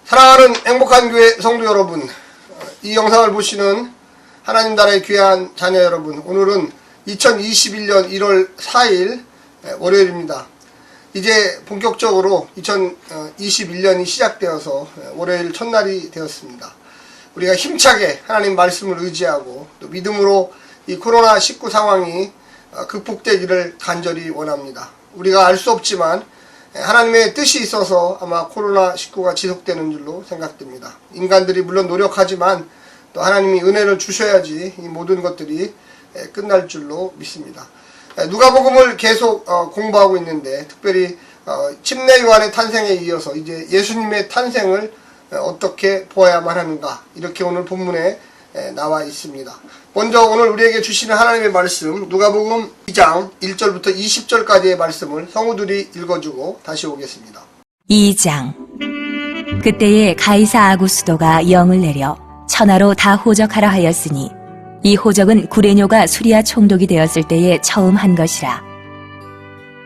사랑하는 행복한 교회 성도 여러분, 이 영상을 보시는 하나님 나라의 귀한 자녀 여러분, 오늘은 2021년 1월 4일 월요일입니다. 이제 본격적으로 2021년이 시작되어서 월요일 첫날이 되었습니다. 우리가 힘차게 하나님 말씀을 의지하고 또 믿음으로 이 코로나19 상황이 극복되기를 간절히 원합니다. 우리가 알 수 없지만 하나님의 뜻이 있어서 아마 코로나19가 지속되는 줄로 생각됩니다. 인간들이 물론 노력하지만 또 하나님이 은혜를 주셔야지 이 모든 것들이 끝날 줄로 믿습니다. 누가복음을 계속 공부하고 있는데 특별히 침례 요한의 탄생에 이어서 이제 예수님의 탄생을 어떻게 보아야만 하는가, 이렇게 오늘 본문에 나와 있습니다. 먼저 오늘 우리에게 주시는 하나님의 말씀, 누가복음 2장 1절부터 20절까지의 말씀을 성우들이 읽어주고 다시 오겠습니다. 2장. 그때에 가이사 아구스도가 영을 내려 천하로 다 호적하라 하였으니 이 호적은 구레뇨가 수리아 총독이 되었을 때에 처음 한 것이라.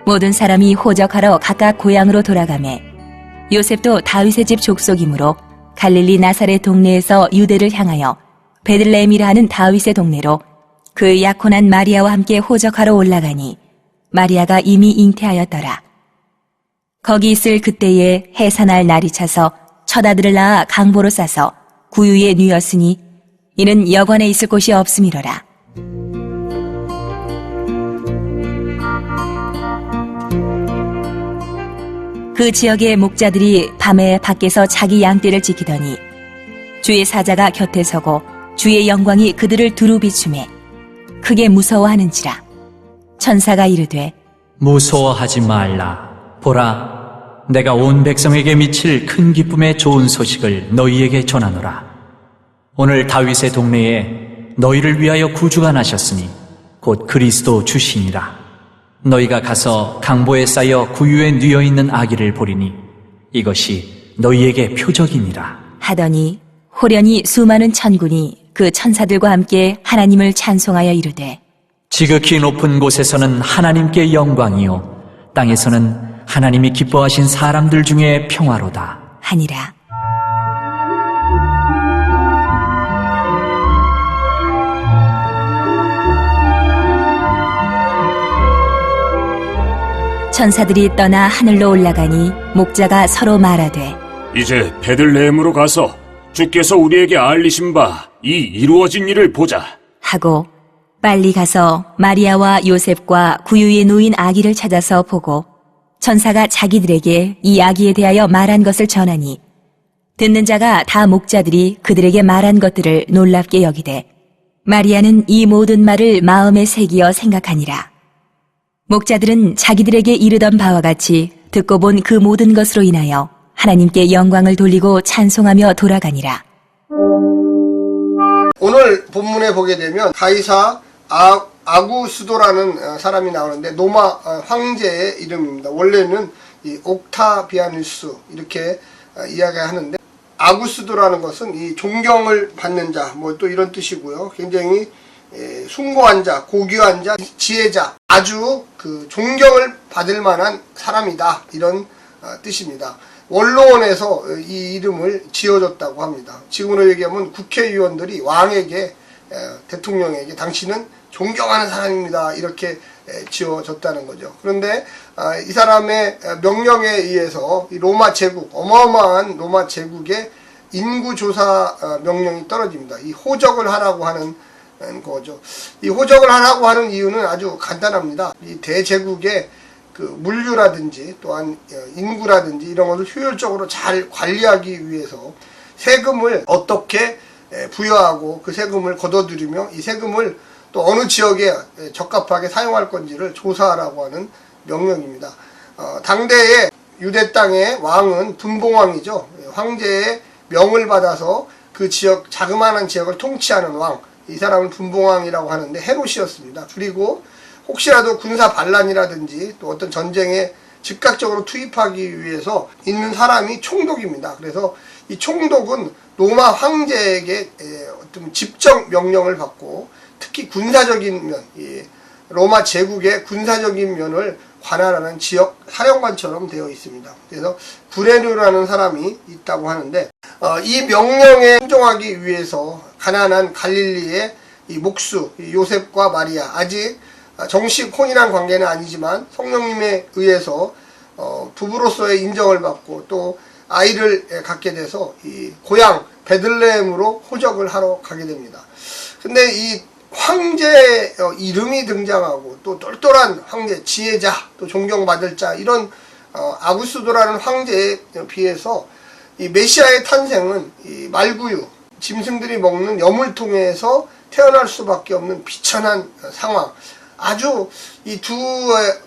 모든 사람이 호적하러 각각 고향으로 돌아가매 요셉도 다윗의 집 족속이므로 갈릴리 나사렛 동네에서 유대를 향하여 베들레헴이라 하는 다윗의 동네로 그 약혼한 마리아와 함께 호적하러 올라가니 마리아가 이미 잉태하였더라. 거기 있을 그때에 해산할 날이 차서 첫 아들을 낳아 강보로 싸서 구유에 누였으니 이는 여관에 있을 곳이 없음이로라. 그 지역의 목자들이 밤에 밖에서 자기 양떼를 지키더니 주의 사자가 곁에 서고 주의 영광이 그들을 두루 비추매 크게 무서워하는지라. 천사가 이르되 무서워하지 말라. 보라, 내가 온 백성에게 미칠 큰 기쁨의 좋은 소식을 너희에게 전하노라. 오늘 다윗의 동네에 너희를 위하여 구주가 나셨으니 곧 그리스도 주시니라. 너희가 가서 강보에 쌓여 구유에 누여 있는 아기를 보리니 이것이 너희에게 표적이니라. 하더니 호련히 수많은 천군이 그 천사들과 함께 하나님을 찬송하여 이르되 지극히 높은 곳에서는 하나님께 영광이요 땅에서는 하나님이 기뻐하신 사람들 중에 평화로다 하니라. 천사들이 떠나 하늘로 올라가니 목자가 서로 말하되 이제 베들레헴으로 가서 주께서 우리에게 알리신 바 이 이루어진 일을 보자 하고 빨리 가서 마리아와 요셉과 구유에 누인 아기를 찾아서 보고 천사가 자기들에게 이 아기에 대하여 말한 것을 전하니 듣는 자가 다 목자들이 그들에게 말한 것들을 놀랍게 여기되 마리아는 이 모든 말을 마음에 새기어 생각하니라. 목자들은 자기들에게 이르던 바와 같이 듣고 본 그 모든 것으로 인하여 하나님께 영광을 돌리고 찬송하며 돌아가니라. 오늘 본문에 보게 되면 가이사 아구스도라는 사람이 나오는데 로마 황제의 이름입니다. 원래는 이 옥타비아누스 이렇게 이야기하는데 아구스도라는 것은 이 존경을 받는 자, 뭐 또 이런 뜻이고요. 굉장히 숭고한 자, 고귀한 자, 지혜자, 아주 그 존경을 받을 만한 사람이다, 이런 뜻입니다. 원로원에서 이 이름을 지어줬다고 합니다. 지금으로 얘기하면 국회의원들이 왕에게, 대통령에게 당신은 존경하는 사람입니다, 이렇게 지어줬다는 거죠. 그런데 이 사람의 명령에 의해서 이 로마 제국, 어마어마한 로마 제국의 인구조사 명령이 떨어집니다. 이 호적을 하라고 하는 거죠. 이 호적을 하라고 하는 이유는 아주 간단합니다. 이 대제국의 그 물류라든지 또한 인구라든지 이런 것을 효율적으로 잘 관리하기 위해서 세금을 어떻게 부여하고 그 세금을 걷어들이며 이 세금을 또 어느 지역에 적합하게 사용할 건지를 조사하라고 하는 명령입니다. 당대의 유대 땅의 왕은 분봉왕이죠. 황제의 명을 받아서 그 지역, 자그마한 지역을 통치하는 왕, 이 사람은 분봉왕이라고 하는데 헤롯이었습니다. 그리고 혹시라도 군사 반란이라든지 또 어떤 전쟁에 즉각적으로 투입하기 위해서 있는 사람이 총독입니다. 그래서 이 총독은 로마 황제에게 어떤 집정 명령을 받고 특히 군사적인 면, 로마 제국의 군사적인 면을 관할하는 지역 사령관처럼 되어 있습니다. 그래서 브레뇨라는 사람이 있다고 하는데 이 명령에 순종하기 위해서 가난한 갈릴리의 이 목수 요셉과 마리아, 아직 정식 혼인한 관계는 아니지만 성령님에 의해서 부부로서의 인정을 받고 또 아이를 갖게 돼서 이 고향 베들레헴으로 호적을 하러 가게 됩니다. 근데 이 황제의 이름이 등장하고 또 똘똘한 황제, 지혜자, 또 존경받을 자, 이런 아구스도라는 황제에 비해서 이 메시아의 탄생은 이 말구유, 짐승들이 먹는 여물통에서 태어날 수밖에 없는 비천한 상황, 아주 이 두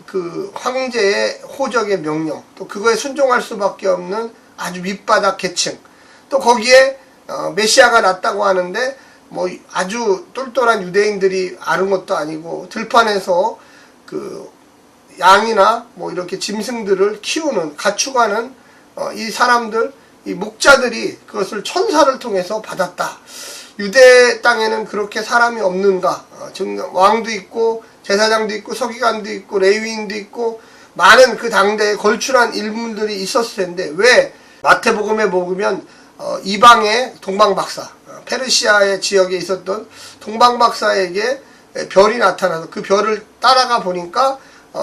그 황제의 호적의 명령, 또 그거에 순종할 수밖에 없는 아주 밑바닥 계층, 또 거기에 메시아가 났다고 하는데 뭐 아주 똘똘한 유대인들이 아는 것도 아니고 들판에서 그 양이나 뭐 이렇게 짐승들을 키우는 가축하는 이 사람들, 이 목자들이 그것을 천사를 통해서 받았다. 유대 땅에는 그렇게 사람이 없는가? 왕도 있고 제사장도 있고 서기관도 있고 레위인도 있고 많은 그 당대에 걸출한 인물들이 있었을 텐데 왜 마태복음에 보면 이방의 동방박사, 페르시아의 지역에 있었던 동방박사에게 별이 나타나서 그 별을 따라가 보니까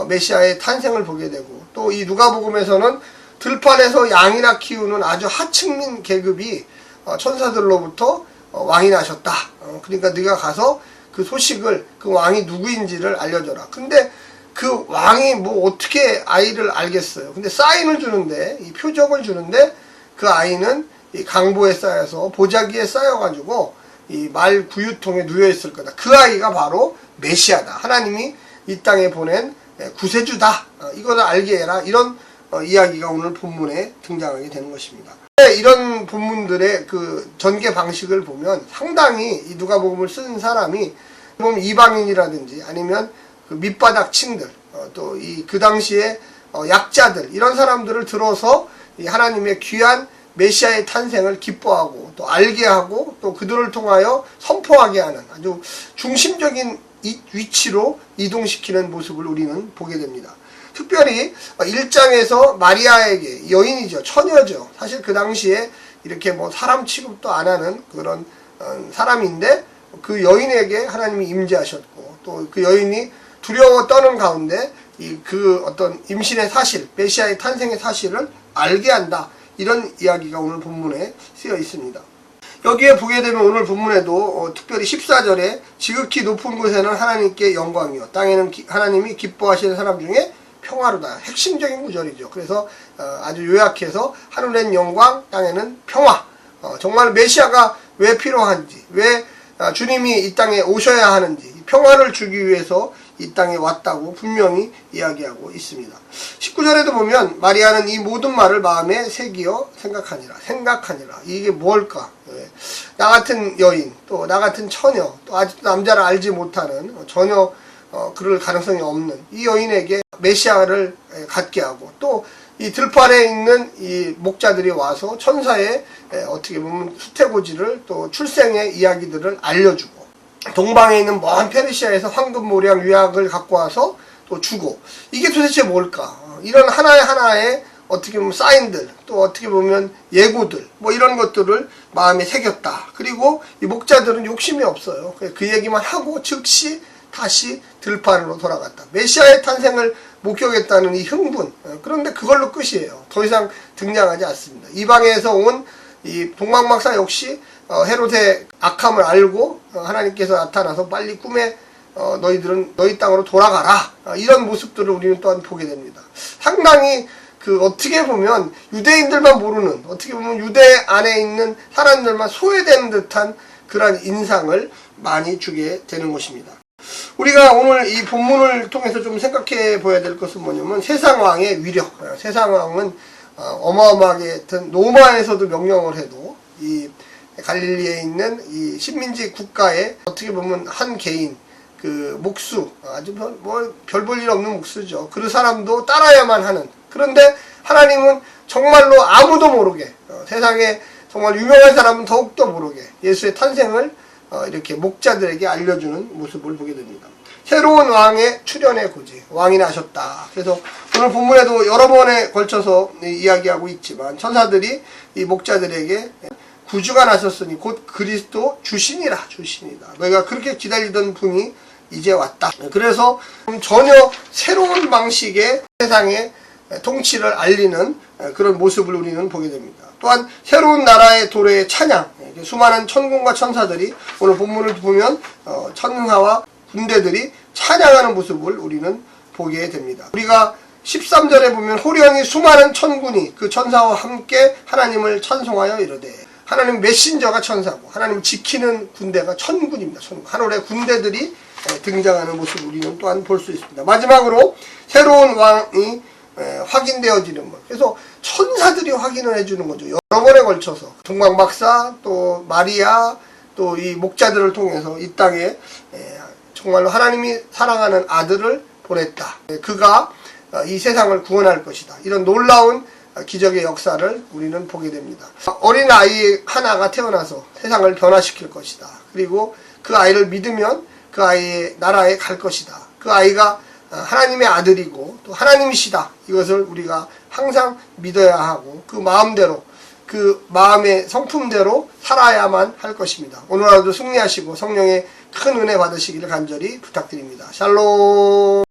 메시아의 탄생을 보게 되고, 또 이 누가복음에서는 들판에서 양이나 키우는 아주 하층민 계급이 천사들로부터 왕이 나셨다. 그러니까 네가 가서 그 소식을, 그 왕이 누구인지를 알려줘라. 근데 그 왕이 뭐 어떻게 아이를 알겠어요. 근데 사인을 주는데, 이 표적을 주는데 그 아이는 이 강보에 쌓여서 보자기에 쌓여가지고 이 말 구유통에 누워 있을 거다. 그 아이가 바로 메시아다. 하나님이 이 땅에 보낸 구세주다. 이거를 알게 해라. 이런 이야기가 오늘 본문에 등장하게 되는 것입니다. 이런 본문들의 그 전개 방식을 보면 상당히 이 누가복음을 쓴 사람이 보면 이방인이라든지 아니면 그 밑바닥 층들, 또 이 그 당시에 약자들, 이런 사람들을 들어서 이 하나님의 귀한 메시아의 탄생을 기뻐하고 또 알게 하고 또 그들을 통하여 선포하게 하는 아주 중심적인 위치로 이동시키는 모습을 우리는 보게 됩니다. 특별히 1장에서 마리아에게, 여인이죠, 처녀죠. 사실 그 당시에 이렇게 뭐 사람 취급도 안 하는 그런 사람인데 그 여인에게 하나님이 임재하셨고, 또 그 여인이 두려워 떠는 가운데 그 어떤 임신의 사실, 메시아의 탄생의 사실을 알게 한다. 이런 이야기가 오늘 본문에 쓰여 있습니다. 여기에 보게 되면 오늘 본문에도 특별히 14절에 지극히 높은 곳에는 하나님께 영광이요 땅에는 하나님이 기뻐하시는 사람 중에 평화로다. 핵심적인 구절이죠. 그래서 아주 요약해서 하늘엔 영광, 땅에는 평화. 정말 메시아가 왜 필요한지, 왜 주님이 이 땅에 오셔야 하는지, 평화를 주기 위해서 이 땅에 왔다고 분명히 이야기하고 있습니다. 19절에도 보면 마리아는 이 모든 말을 마음에 새기어 생각하니라. 이게 뭘까? 나 같은 여인, 또 나 같은 처녀, 또 아직도 남자를 알지 못하는, 전혀 그럴 가능성이 없는 이 여인에게 메시아를 갖게 하고, 또 이 들판에 있는 이 목자들이 와서 천사의 어떻게 보면 수태고지를, 또 출생의 이야기들을 알려주고, 동방에 있는 먼 페르시아에서 황금 모량 유약을 갖고 와서 또 주고, 이게 도대체 뭘까? 이런 하나의 어떻게 보면 사인들, 또 어떻게 보면 예고들, 뭐 이런 것들을 마음에 새겼다. 그리고 이 목자들은 욕심이 없어요. 그 얘기만 하고 즉시 다시 들판으로 돌아갔다. 메시아의 탄생을 목격했다는 이 흥분. 그런데 그걸로 끝이에요. 더 이상 등장하지 않습니다. 이방에서 온 이 동방박사 역시 헤롯의 악함을 알고 하나님께서 나타나서 빨리 꿈에 너희들은 너희 땅으로 돌아가라. 이런 모습들을 우리는 또한 보게 됩니다. 상당히 그 어떻게 보면 유대인들만 모르는, 어떻게 보면 유대 안에 있는 사람들만 소외되는 듯한 그러한 인상을 많이 주게 되는 것입니다. 우리가 오늘 이 본문을 통해서 좀 생각해 보아야 될 것은 뭐냐면 세상왕의 위력. 세상왕은 어마어마하게 로마에서도 명령을 해도 이 갈릴리에 있는 이 식민지 국가에 어떻게 보면 한 개인, 그 목수, 아주 뭐 별 볼 일 없는 목수죠. 그 사람도 따라야만 하는. 그런데 하나님은 정말로 아무도 모르게, 세상에 정말 유명한 사람은 더욱더 모르게 예수의 탄생을 이렇게 목자들에게 알려주는 모습을 보게 됩니다. 새로운 왕의 출현의 고지, 왕이 나셨다. 그래서 오늘 본문에도 여러 번에 걸쳐서 이야기하고 있지만 천사들이 이 목자들에게 구주가 나셨으니 곧 그리스도 주신이라, 주신이다. 너희가 그렇게 기다리던 분이 이제 왔다. 그래서 전혀 새로운 방식의 세상의 통치를 알리는 그런 모습을 우리는 보게 됩니다. 또한 새로운 나라의 도래의 찬양, 수많은 천군과 천사들이 오늘 본문을 보면 천사와 군대들이 찬양하는 모습을 우리는 보게 됩니다. 우리가 13절에 보면 호련히 수많은 천군이 그 천사와 함께 하나님을 찬송하여 이르되, 하나님 메신저가 천사고 하나님 지키는 군대가 천군입니다. 천군. 하늘의 군대들이 등장하는 모습을 우리는 또한 볼 수 있습니다. 마지막으로 새로운 왕이 확인되어지는 것. 그래서 천사들이 확인을 해주는 거죠. 여러 번에 걸쳐서 동방 박사, 또 마리아, 또 이 목자들을 통해서 이 땅에 정말로 하나님이 사랑하는 아들을 보냈다. 그가 이 세상을 구원할 것이다. 이런 놀라운 기적의 역사를 우리는 보게 됩니다. 어린 아이 하나가 태어나서 세상을 변화시킬 것이다. 그리고 그 아이를 믿으면 그 아이의 나라에 갈 것이다. 그 아이가 하나님의 아들이고 또 하나님이시다. 이것을 우리가 항상 믿어야 하고 그 마음대로, 그 마음의 성품대로 살아야만 할 것입니다. 오늘 하루도 승리하시고 성령의 큰 은혜 받으시기를 간절히 부탁드립니다. 샬롬.